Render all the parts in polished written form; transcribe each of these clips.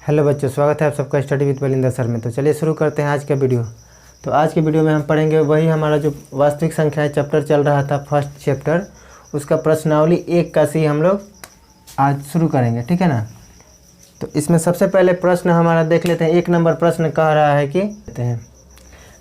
Hello बच्चों, स्वागत है आप सबका स्टडी विद बलिंदर सर में। तो चलिए शुरू करते हैं आज का वीडियो। तो आज के वीडियो में हम पढ़ेंगे वही हमारा जो वास्तविक संख्या है चैप्टर चल रहा था, फर्स्ट चैप्टर, उसका प्रश्नावली 1 का सी हम लोग आज शुरू करेंगे, ठीक है ना। तो इसमें सबसे पहले प्रश्न हमारा देख लेते हैं। 1 नंबर प्रश्न कह रहा है कि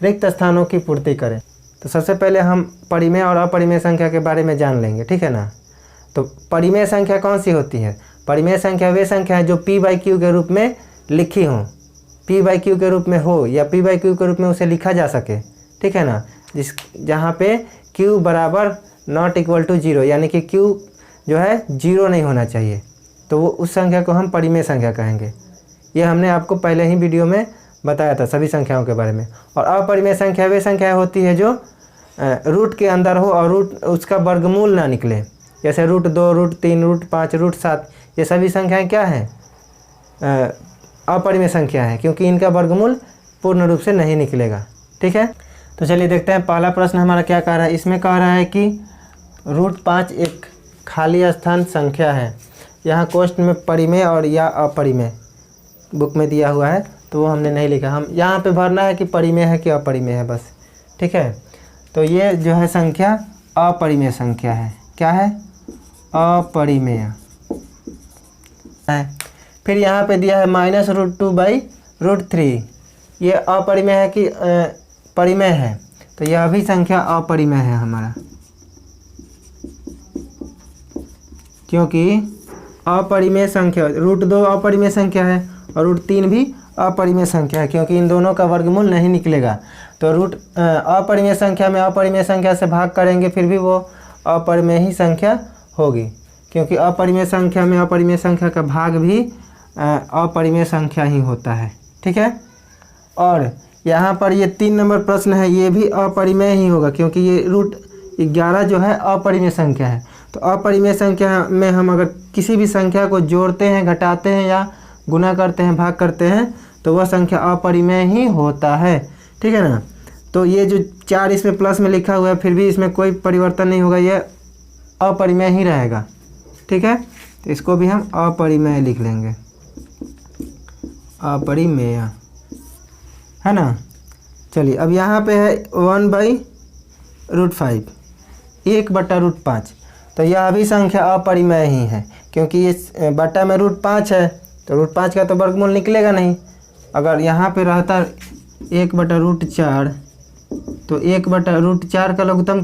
रिक्त स्थानों की पूर्ति करें। तो सबसे पहले हम परिमेय और अपरिमेय संख्या के बारे में जान लेंगे, ठीक है ना। तो परिमेय संख्या कौन सी होती है? परिमेय संख्या वे संख्या है जो p/q के रूप में लिखी हो, p/q के रूप में हो या p/q के रूप में उसे लिखा जा सके, ठीक है ना। जहाँ पे q बराबर नॉट इक्वल टू 0, यानी कि q जो है 0 नहीं होना चाहिए, तो वो उस संख्या को हम परिमेय संख्या कहेंगे। ये हमने आपको पहले ही वीडियो में बताया था सभी संख्याओं के बारे में। और अपरिमेय संख्या वे संख्या होती है जो रूट के अंदर हो और रूट उसका वर्गमूल ना निकले, जैसे √2, √3, √5, √7, ये सभी संख्याएं क्या हैं? अपरिमेय संख्या है, क्योंकि इनका वर्गमूल पूर्ण रूप से नहीं निकलेगा, ठीक है। तो चलिए देखते हैं पहला प्रश्न हमारा क्या कह रहा है। इसमें कह रहा है कि √5 एक खाली स्थान संख्या है। यहाँ क्वेश्चन में परिमेय और या अपरिमेय बुक में दिया हुआ है, तो वो हमने नहीं लिखा। हम यहाँ पे भरना है कि परिमेय है कि अपरिमेय है, बस, ठीक है। तो ये जो है संख्या अपरिमेय संख्या है। क्या है? अपरिमेय है। फिर यहाँ पे दिया है -√2/√3, ये अपरिमेय है कि परिमेय है? तो यह भी संख्या अपरिमेय है हमारा, क्योंकि अपरिमेय संख्या √2 अपरिमेय संख्या है और √3 भी अपरिमेय संख्या है, क्योंकि इन दोनों का वर्गमूल नहीं निकलेगा। तो अपरिमेय संख्या में अपरिमेय संख्या से भाग करेंगे फिर भी वो अपरिमेय ही संख्या होगी, क्योंकि अपरिमेय संख्या में अपरिमेय संख्या का भाग भी अपरिमेय संख्या ही होता है, ठीक है। और यहाँ पर ये 3 नंबर प्रश्न है, ये भी अपरिमेय ही होगा, क्योंकि ये √11 जो है अपरिमेय संख्या है। तो अपरिमेय संख्या में हम अगर किसी भी संख्या को जोड़ते हैं, घटाते हैं या गुना करते हैं, भाग करते हैं, तो वह संख्या अपरिमेय ही होता है, ठीक है ना। तो ये जो 4 इसमें प्लस में लिखा हुआ है, फिर भी इसमें कोई परिवर्तन नहीं होगा, ये अपरिमेय ही रहेगा, ठीक है। तो इसको भी हम अपरिमेय लिख लेंगे, अपरिमेय, है ना। चलिए अब यहाँ पे है 1/√5, 1/√5, तो यह भी संख्या अपरिमेय ही है, क्योंकि ये बटा में √5 है, तो √5 का तो वर्गमूल निकलेगा नहीं। अगर यहाँ पे रहता 1/√4, तो 1/√4 का लघुत्तम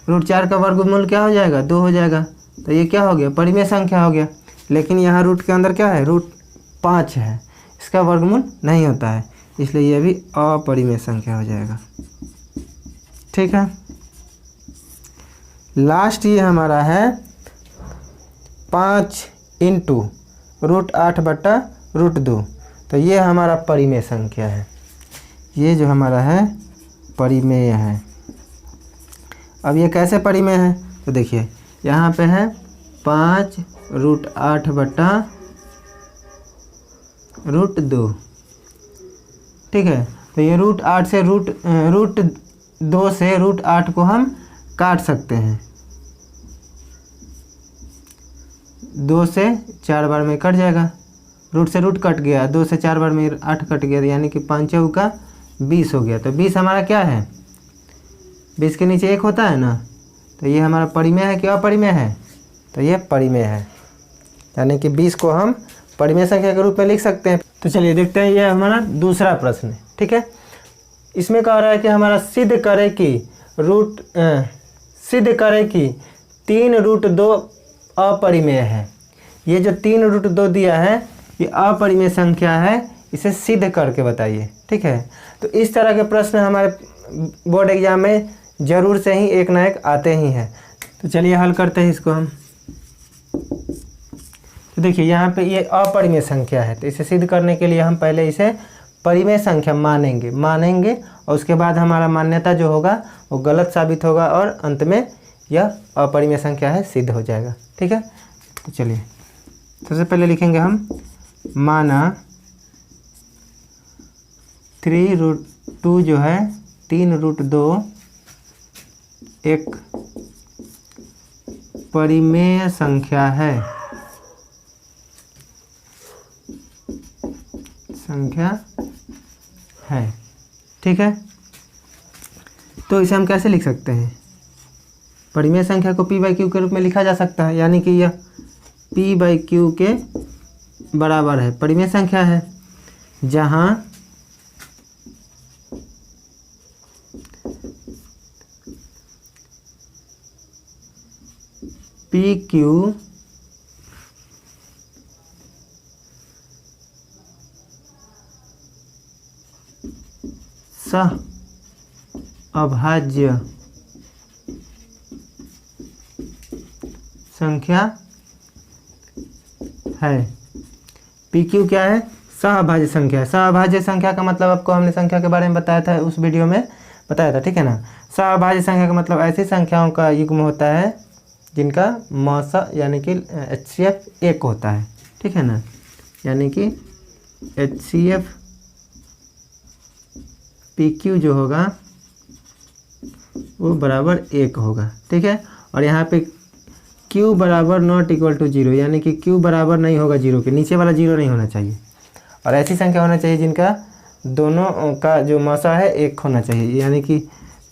√4 का वर्गमूल क्या हो जाएगा? 2 हो जाएगा। तो ये क्या हो गया? परिमेय संख्या हो गया। लेकिन यहाँ रूट के अंदर क्या है? √5 है, इसका वर्गमूल नहीं होता है, इसलिए यह भी अपरिमेय संख्या हो जाएगा, ठीक है। लास्ट ये हमारा है 5 × √8/√2, तो ये हमारा परिमेय संख्या है। ये जो हमारा है परिमेय है। अब ये कैसे परिमेय है? तो देखिए यहाँ पे है 5 √8/√2, ठीक है। तो ये √8 से √2 से √8 को हम काट सकते हैं, 2 से 4 बार में कट जाएगा, रूट से रूट कट गया, 2 से 4 बार में 8 कट गया, यानी कि 5 चौका 20 हो गया। तो 20 हमारा क्या है? 20 के नीचे 1 होता है ना, तो ये हमारा परिमेय है कि अपरिमेय है? तो ये परिमेय है, यानी कि 20 को हम परिमेय संख्या के रूप में लिख सकते हैं। तो चलिए देखते हैं, ये हमारा दूसरा प्रश्न है, ठीक है। इसमें कह रहा है कि हमारा सिद्ध करे कि 3√2 अपरिमेय है। ये जो 3√2 दिया है ये अपरिमेय संख्या है, इसे सिद्ध करके बताइए, ठीक है। तो इस तरह के प्रश्न हमारे बोर्ड एग्जाम में ज़रूर से ही एक ना एक आते ही हैं। तो चलिए हल करते हैं इसको हम। तो देखिए यहाँ पे ये अपरिमेय संख्या है, तो इसे सिद्ध करने के लिए हम पहले इसे परिमेय संख्या मानेंगे और उसके बाद हमारा मान्यता जो होगा वो गलत साबित होगा और अंत में यह अपरिमेय संख्या है सिद्ध हो जाएगा, ठीक है। तो चलिए सबसे पहले लिखेंगे हम, माना 3√2 जो है 3√2 एक परिमेय संख्या है। संख्या है। ठीक है, तो इसे हम कैसे लिख सकते हैं? परिमेय संख्या को p/q के रूप में लिखा जा सकता है, यानी कि यह p/q के बराबर है। परिमेय संख्या है जहाँ pq सह अभाज्य संख्या है। PQ क्या है? सहअभाज्य संख्या। सहअभाज्य संख्या का मतलब आपको हमने संख्या के बारे में बताया था, उस वीडियो में बताया था, ठीक है ना। सहअभाज्य संख्या का मतलब ऐसी संख्याओं का युग्म होता है जिनका मौसा यानी कि HCF 1 होता है, ठीक है ना, यानी कि HCF PQ जो होगा वो बराबर 1 होगा, ठीक है। और यहाँ पे Q बराबर नॉट इक्वल टू 0, यानी कि Q बराबर नहीं होगा 0 के, नीचे वाला 0 नहीं होना चाहिए। और ऐसी संख्या होना चाहिए जिनका दोनों का जो मौसा है 1 होना चाहिए, यानी कि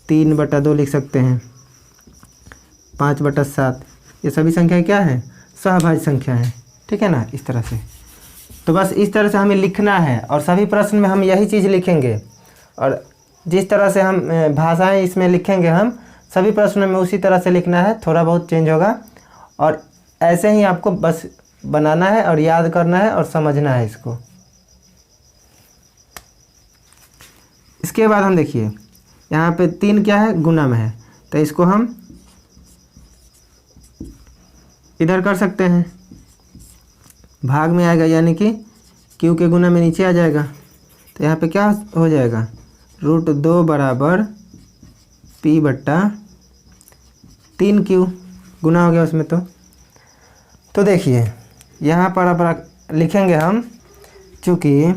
3/2 लिख सकते हैं, 5/7, ये सभी संख्याएं क्या है? सहअभाज्य संख्या है, ठीक है ना, इस तरह से। तो बस इस तरह से हमें लिखना है और सभी प्रश्न में हम यही चीज़ लिखेंगे। और जिस तरह से हम भाषाएं इसमें लिखेंगे हम सभी प्रश्नों में उसी तरह से लिखना है, थोड़ा बहुत चेंज होगा। और ऐसे ही आपको बस बनाना है और याद करना है और समझना है इसको। इसके बाद हम देखिए यहाँ पे 3 क्या है? गुना में है, तो इसको हम इधर कर सकते हैं, भाग में आएगा, यानी कि Q के गुना में नीचे आ जाएगा। तो यहाँ पे क्या हो जाएगा? √2 बराबर p/3q गुना हो गया उसमें। तो देखिए यहाँ पर अब लिखेंगे हम, चूँकि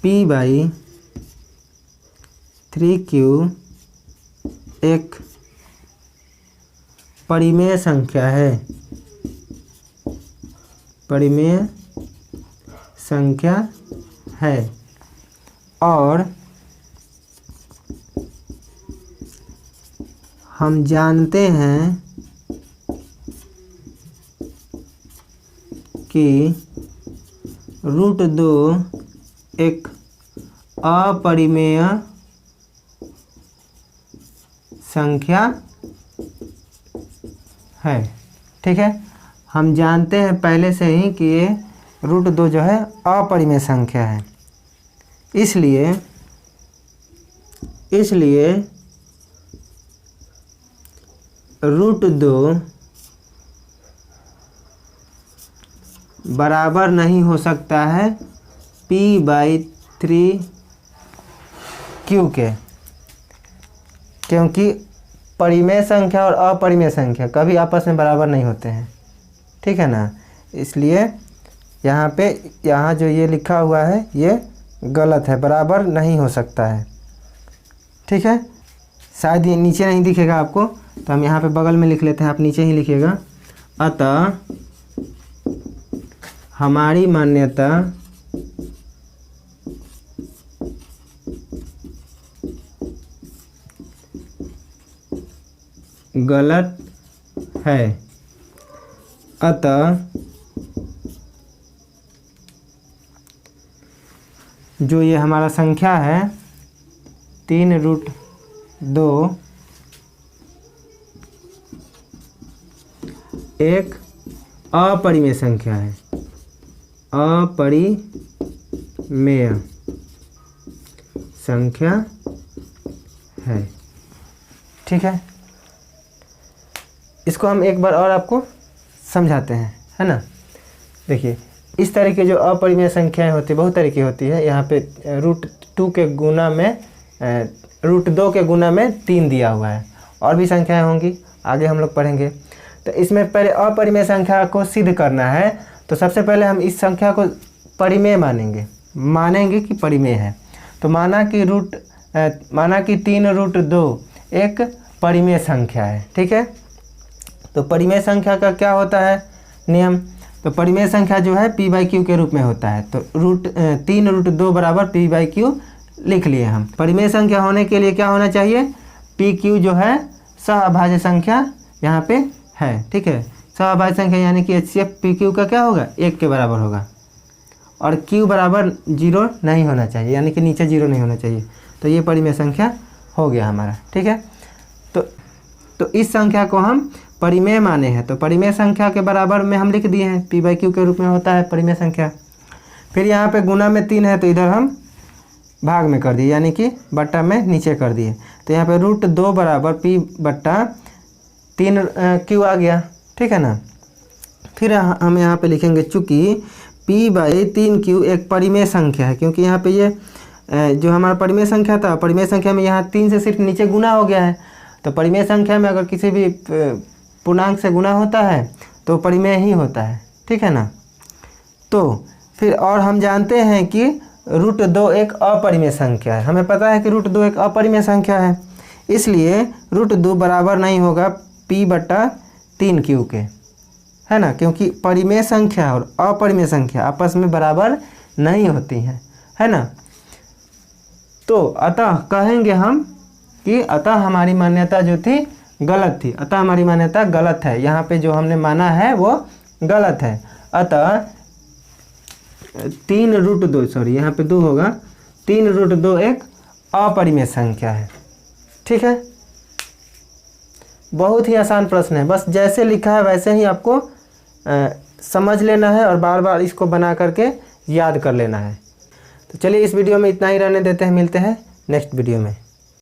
p/3q एक परिमेय संख्या है, परिमेय संख्या है, और हम जानते हैं कि √2 एक अपरिमेय संख्या है, ठीक है। हम जानते हैं पहले से ही कि ये √2 जो है अपरिमेय संख्या है, इसलिए √2 बराबर नहीं हो सकता है p/3q के, क्योंकि परिमेय संख्या और अपरिमेय संख्या कभी आपस में बराबर नहीं होते हैं, ठीक है ना। इसलिए यहाँ जो ये लिखा हुआ है ये गलत है, बराबर नहीं हो सकता है, ठीक है। शायद ये नीचे नहीं दिखेगा आपको, तो हम यहाँ पे बगल में लिख लेते हैं, आप नीचे ही लिखिएगा। अतः हमारी मान्यता गलत है। अतः जो ये हमारा संख्या है 3√2 एक अपरिमेय संख्या है, अपरिमेय संख्या है, ठीक है। इसको हम एक बार और आपको समझाते हैं, है ना। देखिए इस तरह की जो अपरिमेय संख्याएं होती है, बहुत तरह की होती है। यहाँ पे √2 के गुना में √2 के गुना में 3 दिया हुआ है, और भी संख्याएं होंगी, आगे हम लोग पढ़ेंगे। तो इसमें पहले अपरिमेय संख्या को सिद्ध करना है, तो सबसे पहले हम इस संख्या को परिमेय मानेंगे कि परिमेय है। तो माना कि 3√2 एक परिमेय संख्या है, ठीक है। तो परिमेय संख्या का क्या होता है नियम? तो परिमेय संख्या जो है p/q के रूप में होता है। तो 3√2 बराबर p/q लिख लिए हम। परिमेय संख्या होने के लिए क्या होना चाहिए, pq जो है सहअभाज्य संख्या यहाँ पे है, ठीक है। सहअभाज्य संख्या यानी कि HCF pq का क्या होगा, 1 के बराबर होगा और q बराबर 0 नहीं होना चाहिए, यानी कि नीचे 0 नहीं होना चाहिए। तो ये परिमेय संख्या हो गया हमारा, ठीक है। तो इस संख्या को हम परिमेय माने हैं, तो परिमेय संख्या के बराबर में हम लिख दिए हैं, p/q के रूप में होता है परिमेय संख्या। फिर यहाँ पे गुना में 3 है तो इधर हम भाग में कर दिए, यानी कि बट्टा में नीचे कर दिए। तो यहाँ पे √2 बराबर p/3q आ गया, ठीक है ना। फिर हम यहाँ पे लिखेंगे चूँकि p/3q एक परिमेय संख्या है, क्योंकि यहाँ पे ये जो हमारा परिमेय संख्या था, परिमेय संख्या में यहाँ 3 से सिर्फ नीचे गुना हो गया है। तो परिमेय संख्या में अगर किसी भी पूर्णांक से गुना होता है तो परिमेय ही होता है, ठीक है ना। तो फिर और हम जानते हैं कि √2 एक अपरिमेय संख्या है, हमें पता है कि √2 एक अपरिमेय संख्या है, इसलिए √2 बराबर नहीं होगा p/3q के, है ना, क्योंकि परिमेय संख्या और अपरिमेय संख्या आपस में बराबर नहीं होती हैं, है ना। तो अतः कहेंगे हम कि अतः हमारी मान्यता जो थी गलत थी, अतः हमारी मान्यता गलत है, यहाँ पे जो हमने माना है वो गलत है। अतः 3√2 सॉरी यहाँ पे 2 होगा, 3√2 एक अपरिमेय संख्या है, ठीक है। बहुत ही आसान प्रश्न है, बस जैसे लिखा है वैसे ही आपको समझ लेना है और बार बार इसको बना करके याद कर लेना है। तो चलिए इस वीडियो में इतना ही रहने देते हैं, मिलते हैं नेक्स्ट वीडियो में।